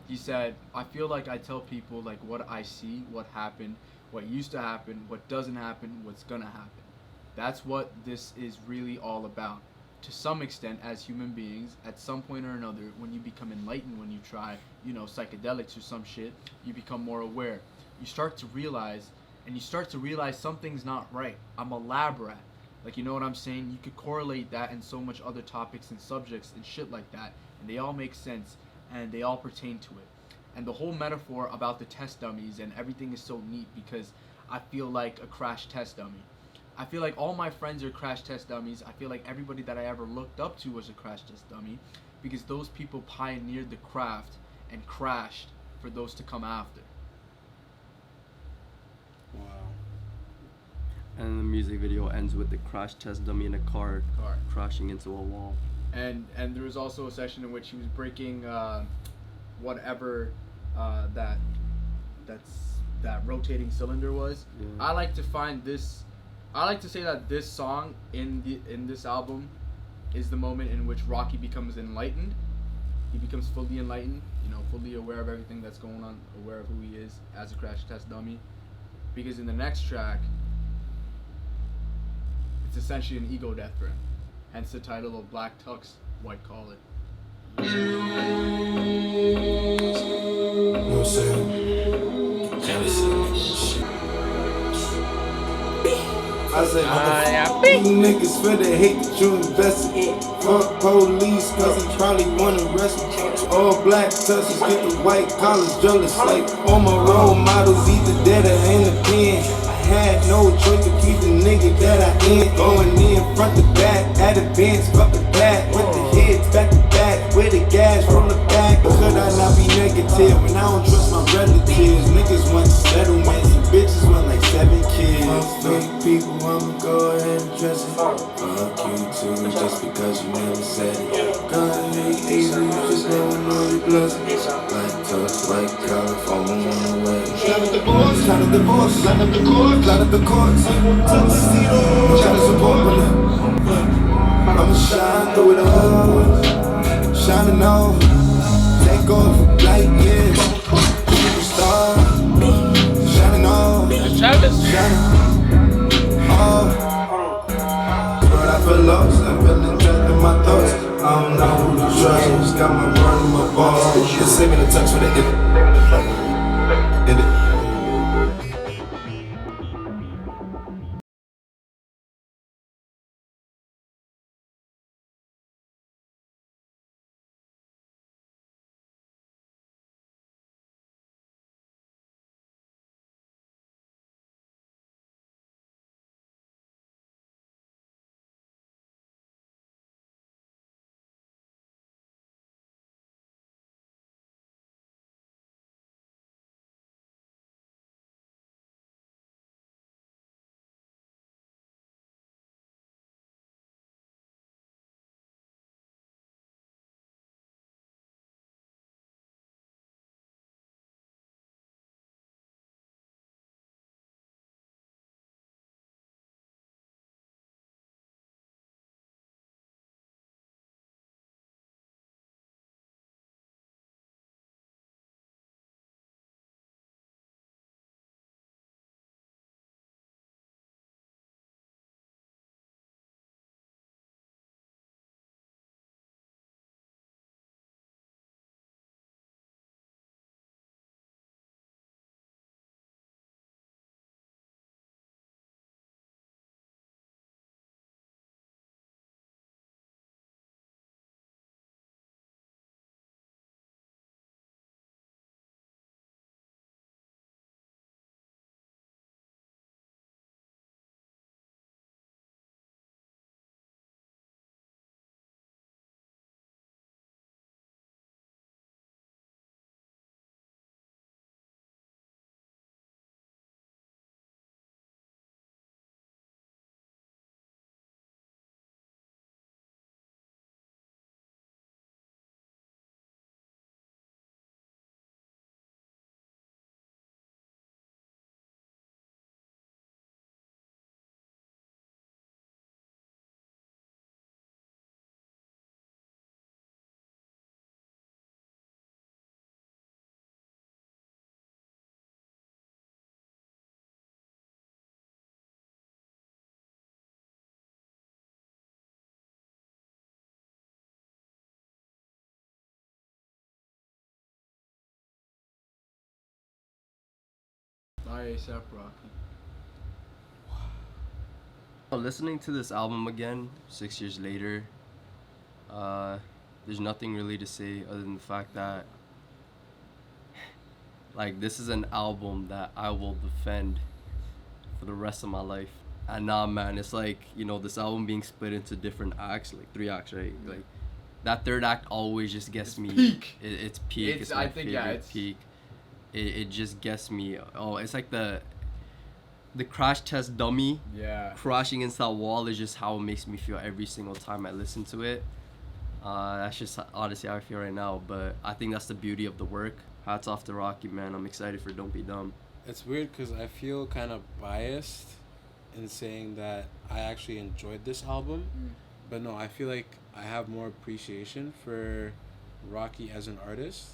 He said, "I feel like I tell people like what I see, what happened, what used to happen, what doesn't happen, what's gonna happen. That's what this is really all about. To some extent, as human beings, at some point or another, when you become enlightened, when you try, psychedelics or some shit, you become more aware. You start to realize something's not right. I'm a lab rat. Like, you know what I'm saying? You could correlate that and so much other topics and subjects and shit like that, and they all make sense, and they all pertain to it. And the whole metaphor about the test dummies and everything is so neat because I feel like a crash test dummy. I feel like all my friends are crash test dummies. I feel like everybody that I ever looked up to was a crash test dummy because those people pioneered the craft and crashed for those to come after." Wow. And the music video ends with the crash test dummy in a car crashing into a wall. And there was also a session in which he was breaking whatever that rotating cylinder was. Yeah. I like to say that this song in this album is the moment in which Rocky becomes enlightened. He becomes fully enlightened, fully aware of everything that's going on, aware of who he is as a crash test dummy. Because in the next track, It's essentially an ego death for him. Hence the title of Black Tux, White Collar. You know what I'm saying? I said, you niggas for the hate that you invested. Fuck police, cause he probably wanna arrest me. All black tussers get the white collars jealous. Like all my role models either dead or in the pen. I had no choice to keep the nigga that I ain't going in front to back. At advance, fuck the back. With the heads back to back. With the gas from the back. Could I not be negative when I don't trust my relatives? Niggas want settlements and bitches want like 7 kids. Fake people, I'ma go ahead and dress it. Fuck you too, just because you never said it. God hate easy, you just never know your blessings. Black touch, white collar, falling on the way. Shout out the boys, shout out the boys, shout out the courts, shout out the courts. Shout out support, I'ma shine through it all. Shining on, take off like yeah. Superstar, shining on, shining on. But I feel lost, I'm feeling trapped in my thoughts. I don't know who to trust, I just got my word in my balls. Just send me the text for the end it. ASAP Rocky. Listening to this album again, 6 years later, there's nothing really to say other than the fact that, like, this is an album that I will defend for the rest of my life. And nah, man, it's like, you know, this album being split into different acts, like 3 acts, right? Like, that third act always just gets me. Peak. It's peak. It's my favorite peak. It just gets me. Oh, it's like the crash test dummy. Yeah. Crashing into that wall is just how it makes me feel every single time I listen to it. That's just honestly how I feel right now. But I think that's the beauty of the work. Hats off to Rocky, man. I'm excited for Don't Be Dumb. It's weird because I feel kind of biased in saying that I actually enjoyed this album. But no, I feel like I have more appreciation for Rocky as an artist.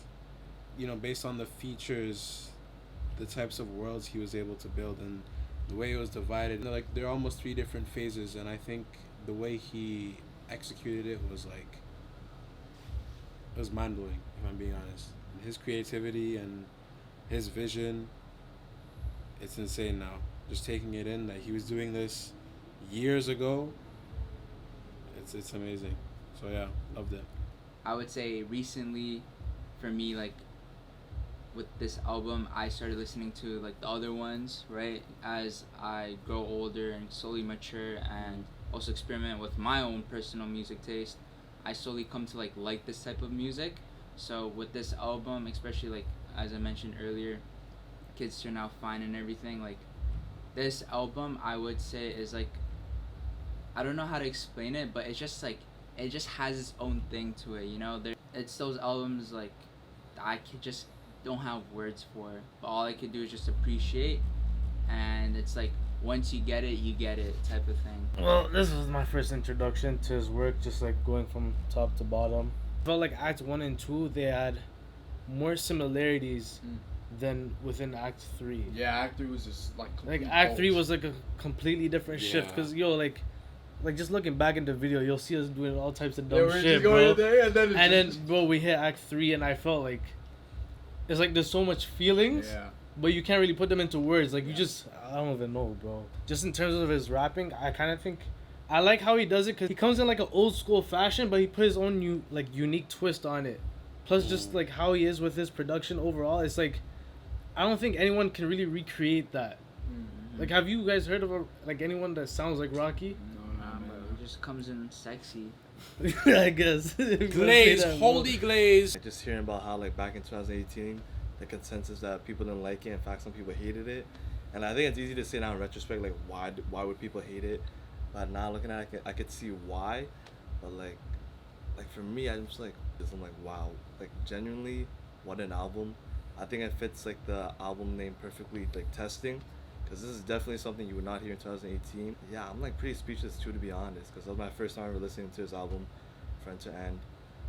You know, based on the features, the types of worlds he was able to build, and the way it was divided. Like there are almost 3 different phases, and I think the way he executed it was like, it was mind blowing. If I'm being honest, and his creativity and his vision, it's insane now. Just taking it in that he was doing this years ago. It's amazing. So yeah, loved it. I would say recently, for me, like with this album, I started listening to like the other ones, right? As I grow older and slowly mature and also experiment with my own personal music taste, I slowly come to like this type of music. So with this album, especially like as I mentioned earlier, Kids Turn Out Fine and everything, like this album I would say is like, I don't know how to explain it, but it's just like, it just has its own thing to it, you know? It's those albums like I just don't have words for, but all I could do is just appreciate, and it's like once you get it type of thing. Well, this was my first introduction to his work, just like going from top to bottom. Felt like Act 1 and 2, they had more similarities than within Act 3. Yeah, Act 3 was just like Act 3 was like a completely different shift, because like just looking back in the video, you'll see us doing all types of dumb shit, bro. There, and then bro, we hit Act 3, and I felt like it's like there's so much feelings, but you can't really put them into words. Like you just, I don't even know, bro. Just in terms of his rapping, I kind of think I like how he does it, because he comes in like an old school fashion, but he put his own unique twist on it. Plus, just like how he is with his production overall, it's like I don't think anyone can really recreate that. Like, have you guys heard of anyone that sounds like Rocky? It just comes in sexy. I guess. Glaze, holy glaze. Just hearing about how like back in 2018, the consensus that people didn't like it. In fact, some people hated it, and I think it's easy to say now in retrospect, like why would people hate it? But now looking at it, I could see why. But like for me, I'm just like, wow, like genuinely, what an album. I think it fits like the album name perfectly, like Testing. Because this is definitely something you would not hear in 2018. Yeah, I'm like pretty speechless too, to be honest, because that was my first time ever listening to his album front to end.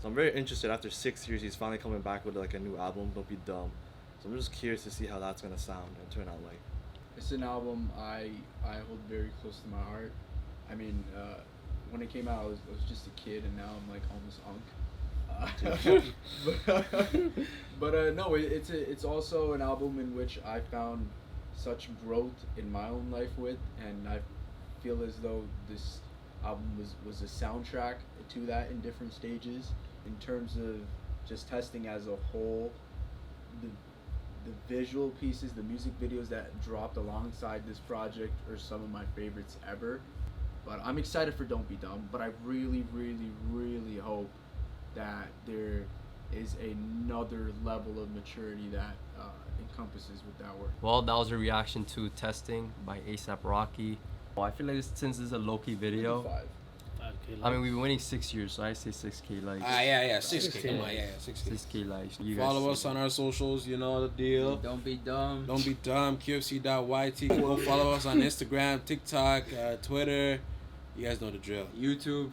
So I'm very interested. After 6 years, he's finally coming back with like a new album, Don't Be Dumb. So I'm just curious to see how that's gonna sound and turn out like. It's an album I hold very close to my heart. I mean, when it came out, I was just a kid, and now I'm like almost unk. But no, it's also an album in which I found such growth in my own life with, and I feel as though this album was a soundtrack to that in different stages. In terms of just Testing as a whole, the visual pieces, the music videos that dropped alongside this project are some of my favorites ever. But I'm excited for Don't Be Dumb, but I really, really, really hope that there is another level of maturity that encompasses with that work. Well, that was a reaction to Testing by A$AP Rocky. Well, I feel like since this is a low-key video, 5K I mean, we've been waiting 6 years, so I say 6K likes. Yeah, 6K. Come on, 6K. 6K likes. You Follow us on our socials, you know the deal. Don't be dumb. Don't be dumb. QFC.YT. Go follow us on Instagram, TikTok, Twitter. You guys know the drill. YouTube.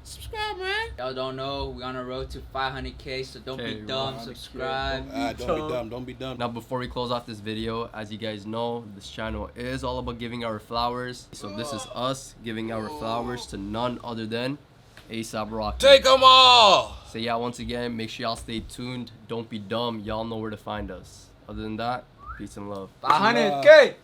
Subscribe, man. Y'all don't know, we on a road to 500K, so don't be dumb. Subscribe. Don't be dumb. Now, before we close off this video, as you guys know, this channel is all about giving our flowers. So this is us giving our flowers to none other than A$AP Rocky. Take them all! So yeah, once again, make sure y'all stay tuned. Don't be dumb. Y'all know where to find us. Other than that, peace and love. 500K!